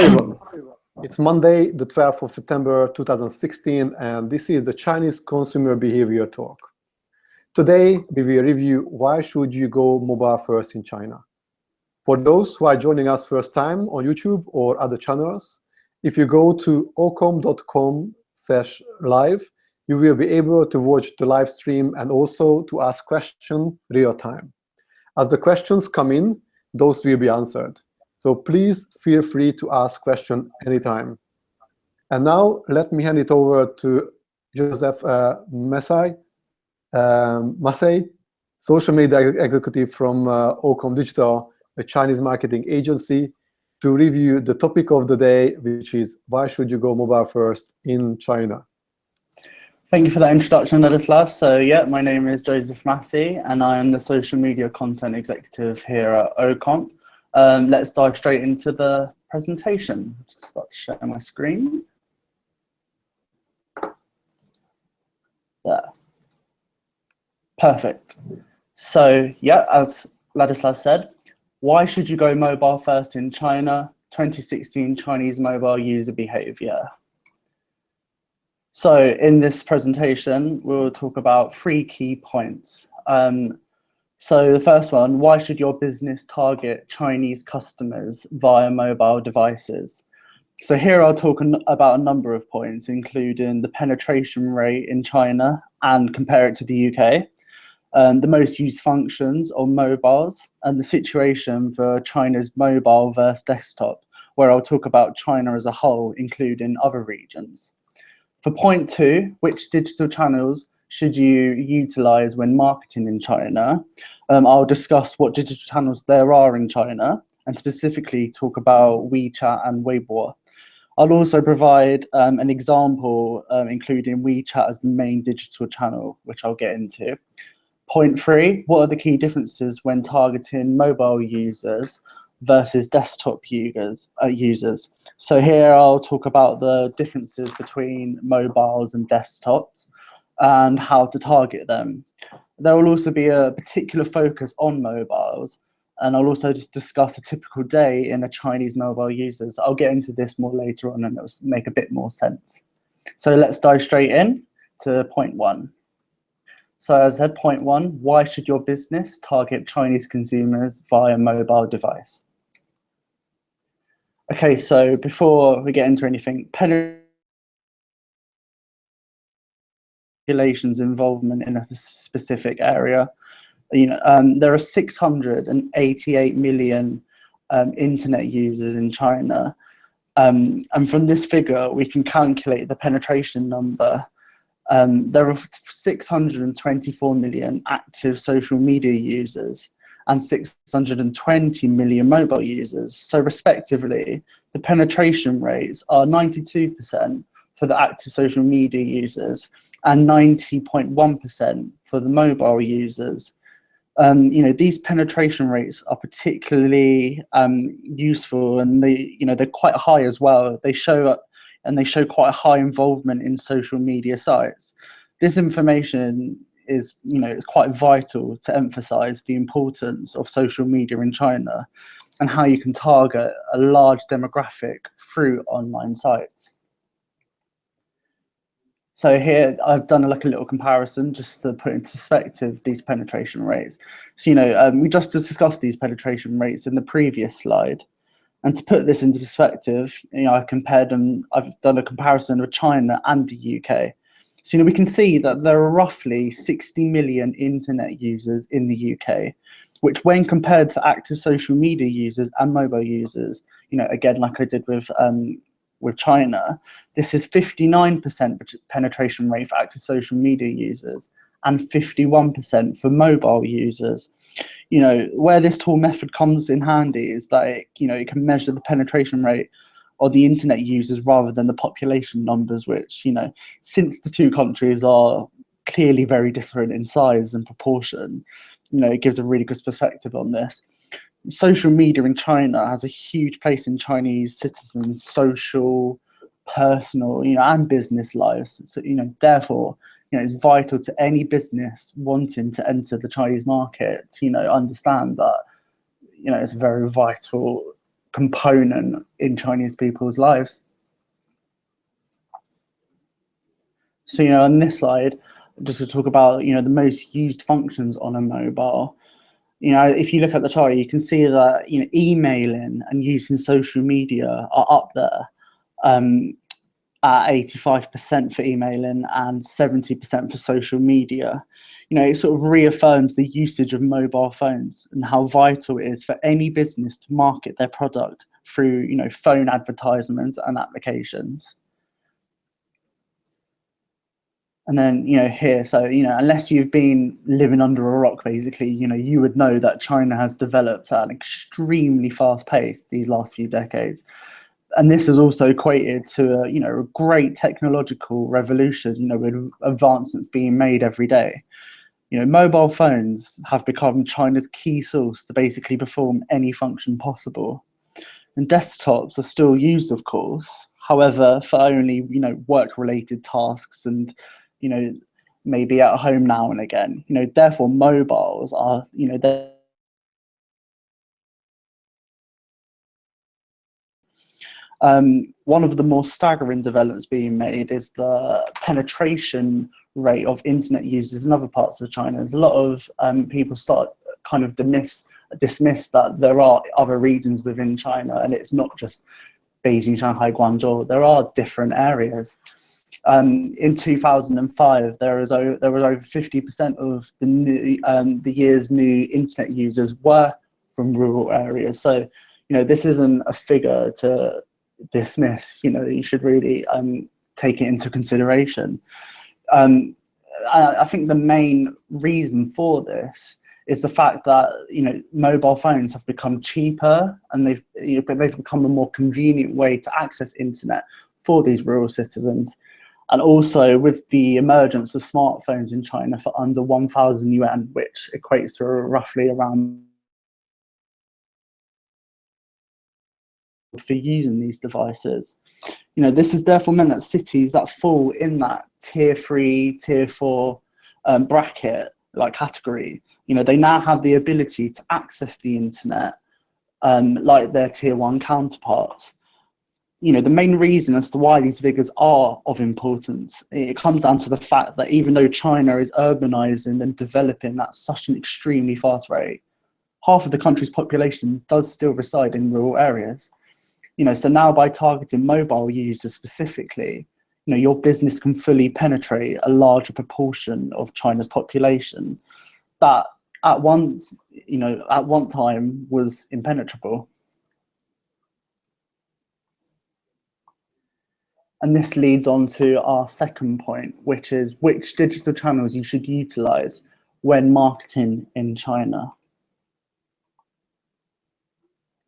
Hi everyone, it's Monday, the 12th of September 2016, and this is the Chinese Consumer Behavior Talk. Today, we will review why should you go mobile first in China. For those who are joining us first time on YouTube or other channels, if you go to okomp.com/live, you will be able to watch the live stream and also to ask questions real time. As the questions come in, those will be answered. So please feel free to ask questions anytime. And now let me hand it over to Joseph Masay, social media executive from Okomp Digital, a Chinese marketing agency, to review the topic of the day, which is why should you go mobile first in China? Thank you for that introduction, Ladislav. So yeah, my name is Joseph Massey, and I am the social media content executive here at Okomp. Let's dive straight into the presentation. I'll just start to share my screen. There. Perfect. So yeah, as Ladislav said, why should you go mobile first in China? 2016 Chinese mobile user behavior. So in this presentation, we'll talk about 3 key points. So the first one, why should your business target Chinese customers via mobile devices? So here I'll talk about a number of points, including the penetration rate in China and compare it to the UK, the most used functions on mobiles, and the situation for China's mobile versus desktop, where I'll talk about China as a whole, including other regions. For point 2, which digital channels should you utilize when marketing in China? I'll discuss what digital channels there are in China and specifically talk about WeChat and Weibo. I'll also provide an example, including WeChat as the main digital channel, which I'll get into. Point 3, what are the key differences when targeting mobile users versus desktop users? So here I'll talk about the differences between mobiles and desktops and how to target them. There will also be a particular focus on mobiles, and I'll also just discuss a typical day in a Chinese mobile user. So I'll get into this more later on and it'll make a bit more sense. So let's dive straight in to point 1. So as I said, point 1, why should your business target Chinese consumers via mobile device? Okay, so before we get into anything, population's involvement in a specific area. There are 688 million internet users in China, and from this figure we can calculate the penetration number. There are 624 million active social media users and 620 million mobile users. So respectively, the penetration rates are 92% for the active social media users and 90.1% for the mobile users. These penetration rates are particularly useful, and they're quite high as well. They show quite a high involvement in social media sites. This information is quite vital to emphasize the importance of social media in China and how you can target a large demographic through online sites. So here I've done a little comparison just to put into perspective these penetration rates. So we just discussed these penetration rates in the previous slide, and to put this into perspective, I compared them. I've done a comparison with China and the UK. So we can see that there are roughly 60 million internet users in the UK, which when compared to active social media users and mobile users, again like I did with China, this is 59% penetration rate for active social media users and 51% for mobile users. Where this tool method comes in handy is that it can measure the penetration rate of the internet users rather than the population numbers, which, since the two countries are clearly very different in size and proportion, it gives a really good perspective on this. Social media in China has a huge place in Chinese citizens' social, personal, and business lives. So, therefore, it's vital to any business wanting to enter the Chinese market to, understand that, it's a very vital component in Chinese people's lives. So, on this slide, just to talk about, the most used functions on a mobile. If you look at the chart, you can see that, emailing and using social media are up there at 85% for emailing and 70% for social media. It sort of reaffirms the usage of mobile phones and how vital it is for any business to market their product through, phone advertisements and applications. And then, here, so, unless you've been living under a rock, basically, you would know that China has developed at an extremely fast pace these last few decades. And this has also equated to a great technological revolution, with advancements being made every day. Mobile phones have become China's key source to basically perform any function possible. And desktops are still used, of course, however, for only, work-related tasks and, maybe at home now and again. Therefore, mobiles are, they're one of the more staggering developments being made is the penetration rate of internet users in other parts of China. There's a lot of people start kind of dismiss that there are other regions within China, and it's not just Beijing, Shanghai, Guangzhou. There are different areas. In 2005, there was over 50% of the year's new internet users were from rural areas. So, this isn't a figure to dismiss. You should really take it into consideration. I think the main reason for this is the fact that mobile phones have become cheaper, and they've become a more convenient way to access internet for these rural citizens. And also with the emergence of smartphones in China for under 1,000 yuan, which equates to roughly around for using these devices. This has therefore meant that cities that fall in that tier 3, tier 4 bracket, like category, they now have the ability to access the internet like their tier 1 counterparts. The main reason as to why these figures are of importance, it comes down to the fact that even though China is urbanizing and developing at such an extremely fast rate, half of the country's population does still reside in rural areas. So now by targeting mobile users specifically, your business can fully penetrate a larger proportion of China's population that at one time was impenetrable. And this leads on to our second point, which is which digital channels you should utilize when marketing in China.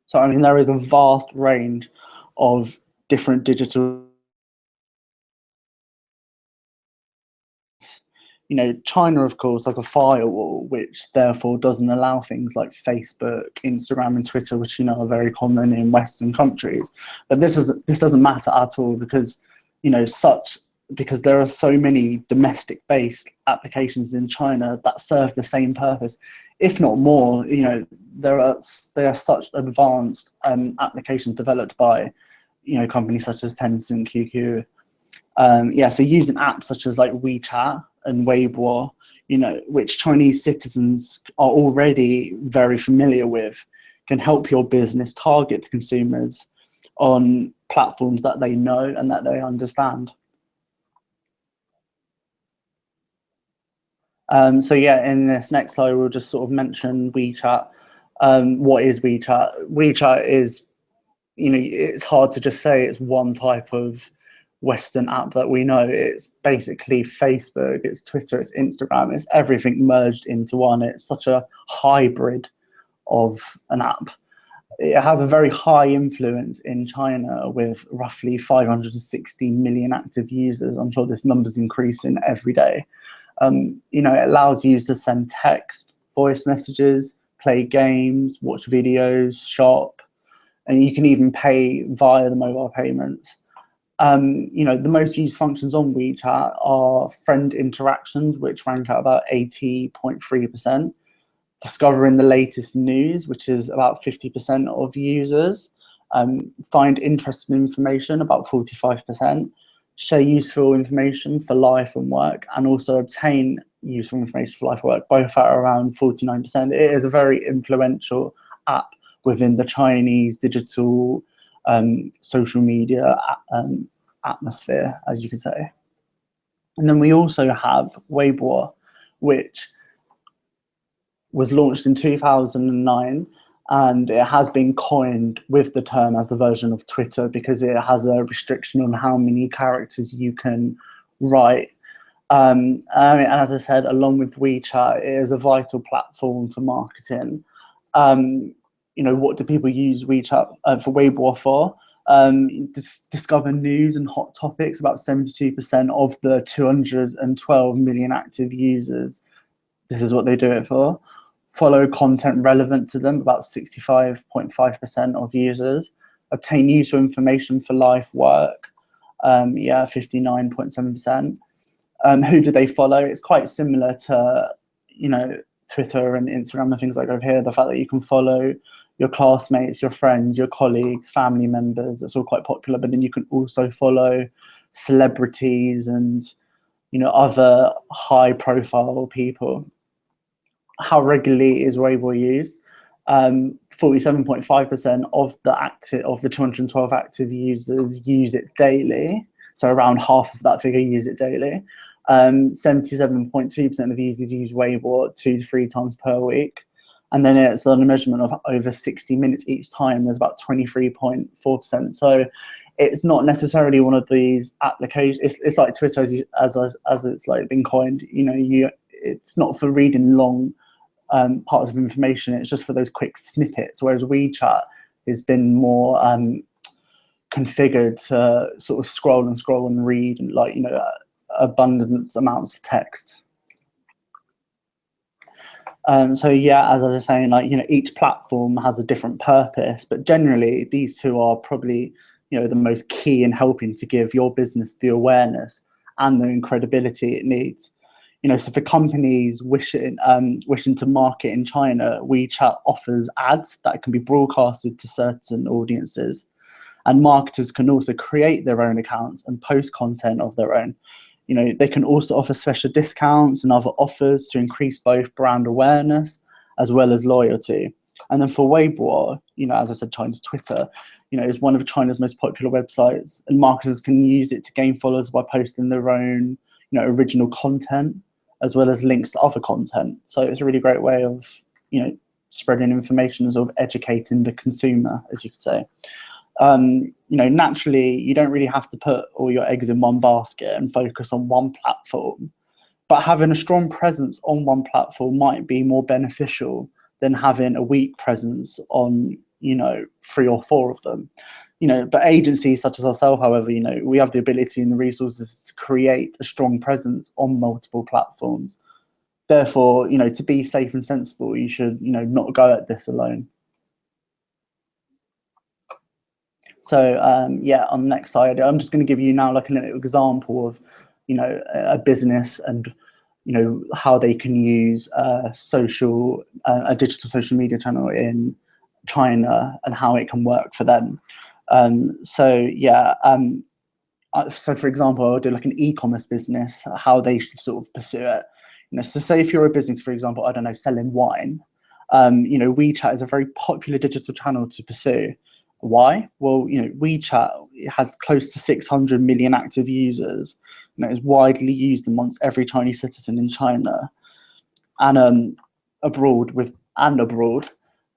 So, there is a vast range of different digital. China, of course, has a firewall, which therefore doesn't allow things like Facebook, Instagram, and Twitter, which are very common in Western countries. But this doesn't matter at all because because there are so many domestic-based applications in China that serve the same purpose, if not more. There are such advanced applications developed by companies such as Tencent, QQ. So using apps such as like WeChat and Weibo, which Chinese citizens are already very familiar with, can help your business target the consumers on platforms that they know and that they understand. In this next slide, we'll just sort of mention WeChat. What is WeChat? WeChat is, it's hard to just say it's one type of Western app that we know. It's basically Facebook, it's Twitter, it's Instagram, it's everything merged into one. It's such a hybrid of an app. It has a very high influence in China with roughly 560 million active users. I'm sure this number's increasing every day. It allows users to send text, voice messages, play games, watch videos, shop, and you can even pay via the mobile payments. The most used functions on WeChat are friend interactions, which rank at about 80.3%, discovering the latest news, which is about 50% of users, find interesting information, about 45%, share useful information for life and work, and also obtain useful information for life and work, both at around 49%. It is a very influential app within the Chinese digital social media atmosphere, as you could say. And then we also have Weibo, which was launched in 2009, and it has been coined with the term as the version of Twitter because it has a restriction on how many characters you can write. And as I said, along with WeChat, it is a vital platform for marketing. What do people use WeChat for Weibo for? Discover news and hot topics. About 72% of the 212 million active users, this is what they do it for. Follow content relevant to them, about 65.5% of users. Obtain useful information for life, work, 59.7%. Who do they follow? It's quite similar to, Twitter and Instagram and things like over here. The fact that you can follow your classmates, your friends, your colleagues, family members, it's all quite popular. But then you can also follow celebrities and, other high profile people. How regularly is Weibo used? 47.5% of the 212 active users use it daily. So around half of that figure use it daily. 77.2% of users use Weibo 2 to 3 times per week. And then it's on a measurement of over 60 minutes each time. There's about 23.4%. So it's not necessarily one of these applications. It's like Twitter as it's like been coined. It's not for reading long parts of information. It's just for those quick snippets. Whereas WeChat has been more configured to sort of scroll and read and abundant amounts of text. So yeah, as I was saying, each platform has a different purpose, but generally these two are probably the most key in helping to give your business the awareness and the credibility it needs. So for companies wishing to market in China, WeChat offers ads that can be broadcasted to certain audiences, and marketers can also create their own accounts and post content of their own. They can also offer special discounts and other offers to increase both brand awareness as well as loyalty. And then for Weibo, as I said, China's Twitter, is one of China's most popular websites, and marketers can use it to gain followers by posting their own, original content, as well as links to other content. So it's a really great way of, spreading information and sort of educating the consumer, as you could say. Naturally, you don't really have to put all your eggs in one basket and focus on one platform, but having a strong presence on one platform might be more beneficial than having a weak presence on, 3 or 4 of them. But agencies such as ourselves, however, we have the ability and the resources to create a strong presence on multiple platforms. Therefore, to be safe and sensible, you should, not go at this alone. So on the next slide, I'm just going to give you now like an example of, a business and, how they can use a digital social media channel in China and how it can work for them. So for example, I'll do like an e-commerce business, how they should sort of pursue it. So say if you're a business, for example, I don't know, selling wine, WeChat is a very popular digital channel to pursue. Why? Well, WeChat has close to 600 million active users. It's widely used amongst every Chinese citizen in China and abroad,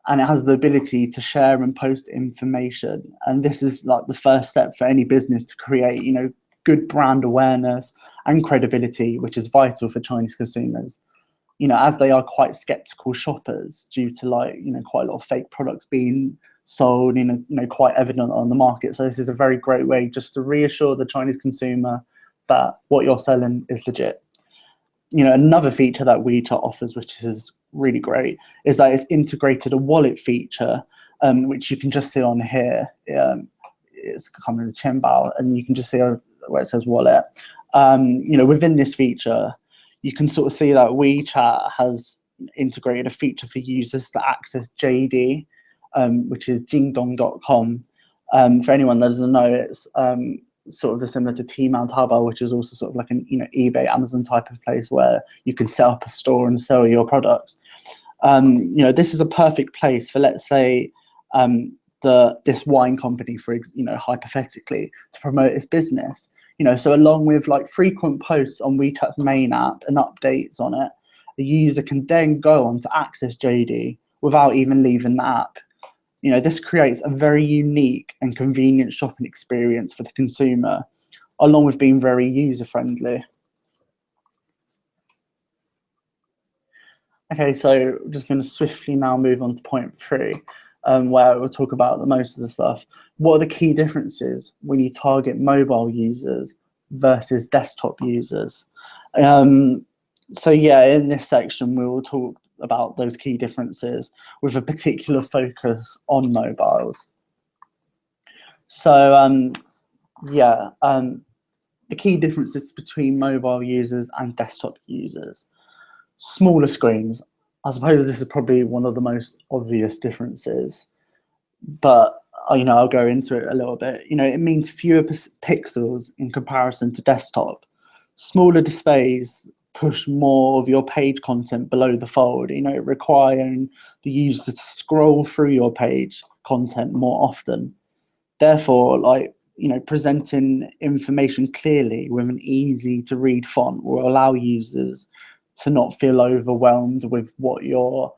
and it has the ability to share and post information. And this is like the first step for any business to create, good brand awareness and credibility, which is vital for Chinese consumers. As they are quite skeptical shoppers due to quite a lot of fake products being sold, quite evident on the market. So this is a very great way just to reassure the Chinese consumer that what you're selling is legit. Another feature that WeChat offers, which is really great, is that it's integrated a wallet feature, which you can just see on here. It's coming in the Qianbao, and you can just see where it says wallet. Within this feature, you can sort of see that WeChat has integrated a feature for users to access JD, which is jingdong.com, For anyone that doesn't know, it's sort of similar to Tmall, Taobao, which is also sort of like an eBay, Amazon type of place where you can set up a store and sell your products. This is a perfect place for, let's say, this wine company, for hypothetically, to promote its business. So along with like frequent posts on WeChat's main app and updates on it, the user can then go on to access JD without even leaving the app. This creates a very unique and convenient shopping experience for the consumer, along with being very user-friendly. Okay, so I'm just going to swiftly now move on to point 3, where we'll talk about the most of the stuff. What are the key differences when you target mobile users versus desktop users? So yeah, in this section, we will talk about those key differences with a particular focus on mobiles. So the key differences between mobile users and desktop users. Smaller screens. I suppose this is probably one of the most obvious differences, but I'll go into it a little bit. It means fewer pixels in comparison to desktop. Smaller displays push more of your page content below the fold, requiring the user to scroll through your page content more often. Therefore, presenting information clearly with an easy to read font will allow users to not feel overwhelmed with what you're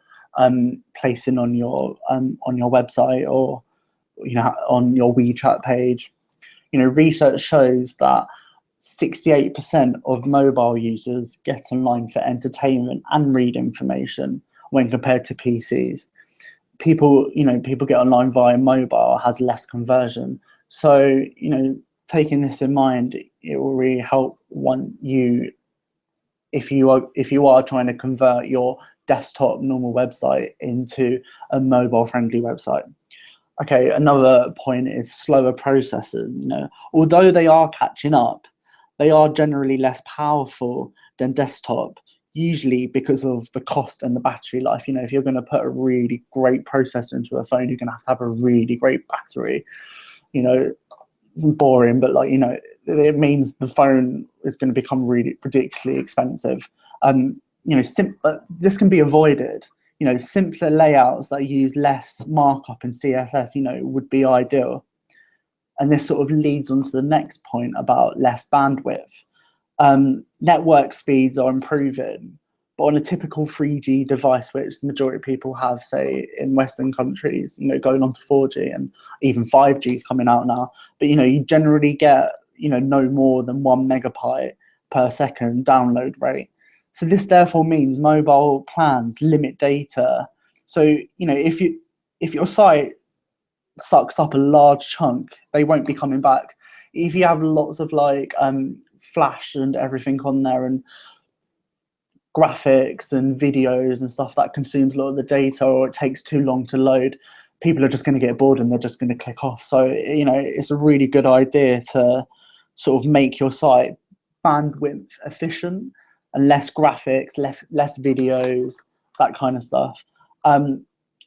placing on your website or on your WeChat page. Research shows that 68% of mobile users get online for entertainment and read information when compared to PCs. People get online via mobile has less conversion. So, taking this in mind, it will really help if you are trying to convert your desktop normal website into a mobile friendly website. Okay, another point is slower processors. Although they are catching up, they are generally less powerful than desktop, usually because of the cost and the battery life. If you're going to put a really great processor into a phone, you're going to have a really great battery. It's boring, but it means the phone is going to become really ridiculously expensive. This can be avoided. Simpler layouts that use less markup in CSS, would be ideal. And this sort of leads on to the next point about less bandwidth. Network speeds are improving, but on a typical 3G device, which the majority of people have, say, in Western countries, going on to 4G and even 5G is coming out now. But, you generally get, no more than 1 megabyte per second download rate. So this therefore means mobile plans limit data. So, if your site sucks up a large chunk, they won't be coming back. If you have lots of flash and everything on there and graphics and videos and stuff that consumes a lot of the data, or it takes too long to load, people are just going to get bored and they're just going to click off. So it's a really good idea to sort of make your site bandwidth efficient and less graphics, less videos, that kind of stuff. So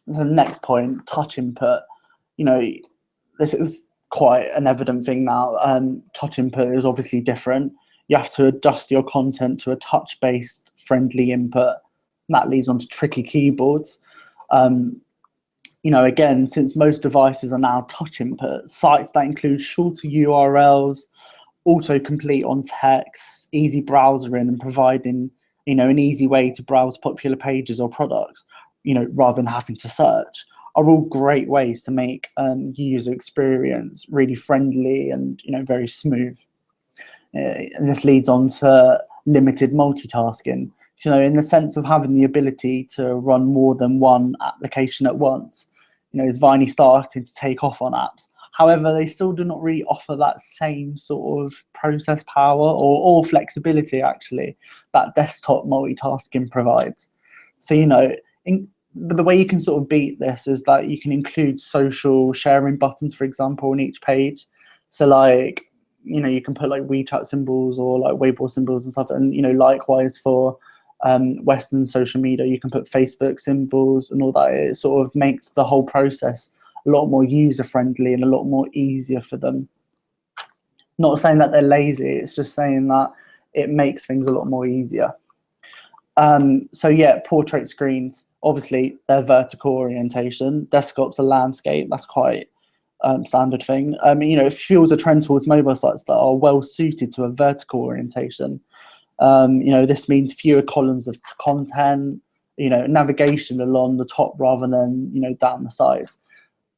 the next point, touch input. This is quite an evident thing now. Touch input is obviously different. You have to adjust your content to a touch-based friendly input. And that leads on to tricky keyboards. Again, since most devices are now touch input, sites that include shorter URLs, autocomplete on text, easy browsing, and providing an easy way to browse popular pages or products, rather than having to search, are all great ways to make user experience really friendly and very smooth. And this leads on to limited multitasking. In the sense of having the ability to run more than one application at once, is finally starting to take off on apps. However, they still do not really offer that same sort of process power or flexibility, actually, that desktop multitasking provides. So, but the way you can sort of beat this is that you can include social sharing buttons, for example, on each page. So you can put WeChat symbols or Weibo symbols and stuff. And, likewise for Western social media, you can put Facebook symbols and all that. It sort of makes the whole process a lot more user-friendly and a lot more easier for them. Not saying that they're lazy, it's just saying that it makes things a lot more easier. So yeah, portrait screens, obviously they're vertical orientation. Desktop's a landscape, that's quite standard thing. It fuels a trend towards mobile sites that are well suited to a vertical orientation. This means fewer columns of content, navigation along the top rather than, down the sides.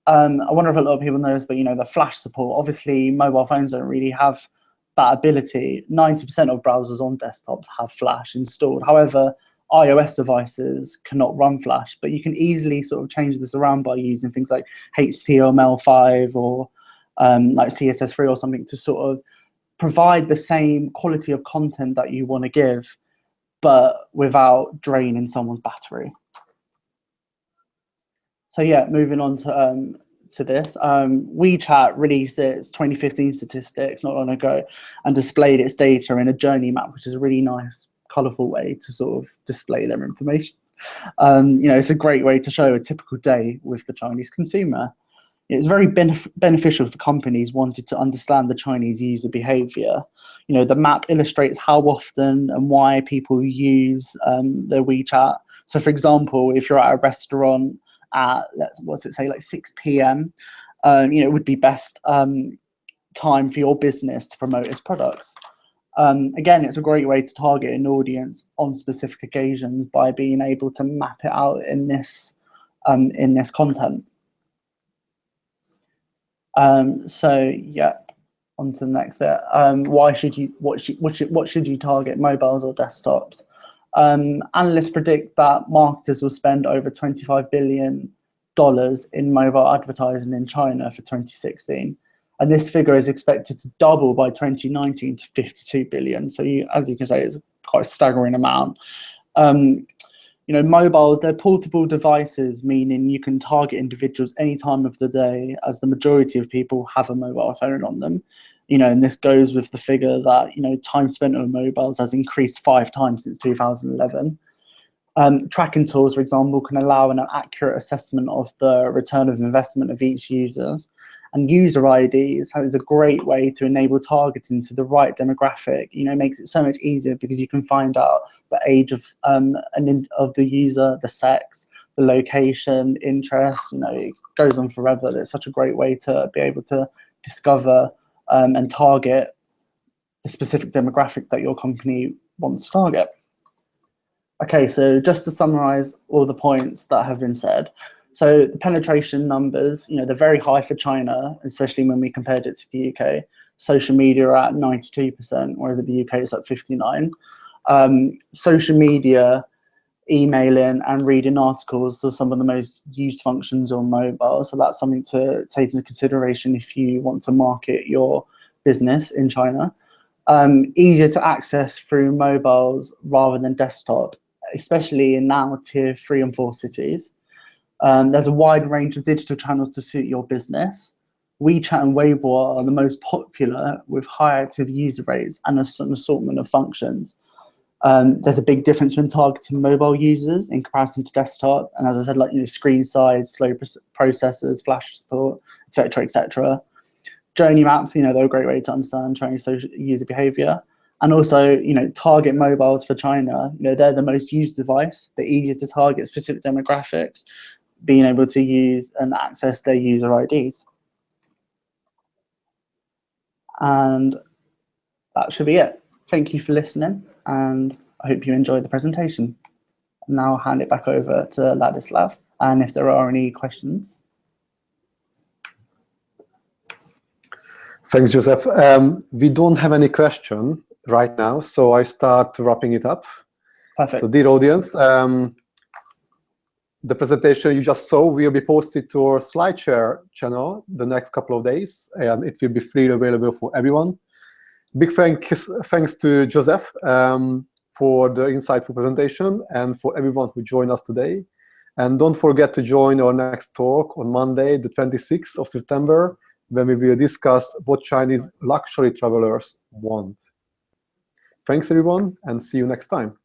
I wonder if a lot of people know this, but the flash support, obviously mobile phones don't really have that ability. 90% of browsers on desktops have flash installed. However, iOS devices cannot run flash, but you can easily sort of change this around by using things like HTML5 or like CSS3 or something to sort of provide the same quality of content that you want to give, but without draining someone's battery. So yeah, moving on to this, WeChat released its 2015 statistics not long ago and displayed its data in a journey map, which is a really nice, colourful way to sort of display their information. It's a great way to show a typical day with the Chinese consumer. It's very beneficial for companies wanting to understand the Chinese user behaviour. The map illustrates how often and why people use their WeChat. So for example, if you're at a restaurant at, like 6 p.m, it would be best time for your business to promote its products. Again, it's a great way to target an audience on specific occasions by being able to map it out in this content. So yeah, on to the next bit. What should you target, mobiles or desktops? Analysts predict that marketers will spend over $25 billion in mobile advertising in China for 2016. And this figure is expected to double by 2019 to 52 billion. So as you can say, it's quite a staggering amount. Mobiles, they're portable devices, meaning you can target individuals any time of the day, as the majority of people have a mobile phone on them. And this goes with the figure that, time spent on mobiles has increased 5 times since 2011. Tracking tools, for example, can allow an accurate assessment of the return of investment of each user. And user IDs is a great way to enable targeting to the right demographic. It makes it so much easier because you can find out the age of the user, the sex, the location, interests. It goes on forever. It's such a great way to be able to discover and target the specific demographic that your company wants to target. Okay, so just to summarize all the points that have been said. So the penetration numbers, they're very high for China, especially when we compared it to the UK. Social media are at 92%, whereas in the UK it's at 59%. Social media, emailing and reading articles are some of the most used functions on mobile. So that's something to take into consideration if you want to market your business in China. Easier to access through mobiles rather than desktop, especially in now tier 3 and 4 cities. There's a wide range of digital channels to suit your business. WeChat and Weibo are the most popular with high active user rates and an assortment of functions. There's a big difference when targeting mobile users in comparison to desktop. And as I said, like screen size, slow processors, flash support, etc., etc. Journey maps, they're a great way to understand Chinese social user behavior. And also, target mobiles for China. They're the most used device. They're easier to target specific demographics, being able to use and access their user IDs. And that should be it. Thank you for listening, and I hope you enjoyed the presentation. Now I'll hand it back over to Ladislav, and if there are any questions. Thanks, Joseph. We don't have any question right now, so I start wrapping it up. Perfect. So, dear audience, the presentation you just saw will be posted to our SlideShare channel the next couple of days, and it will be freely available for everyone. Big thanks to Joseph for the insightful presentation and for everyone who joined us today. And don't forget to join our next talk on Monday, the 26th of September, when we will discuss what Chinese luxury travelers want. Thanks, everyone, and see you next time.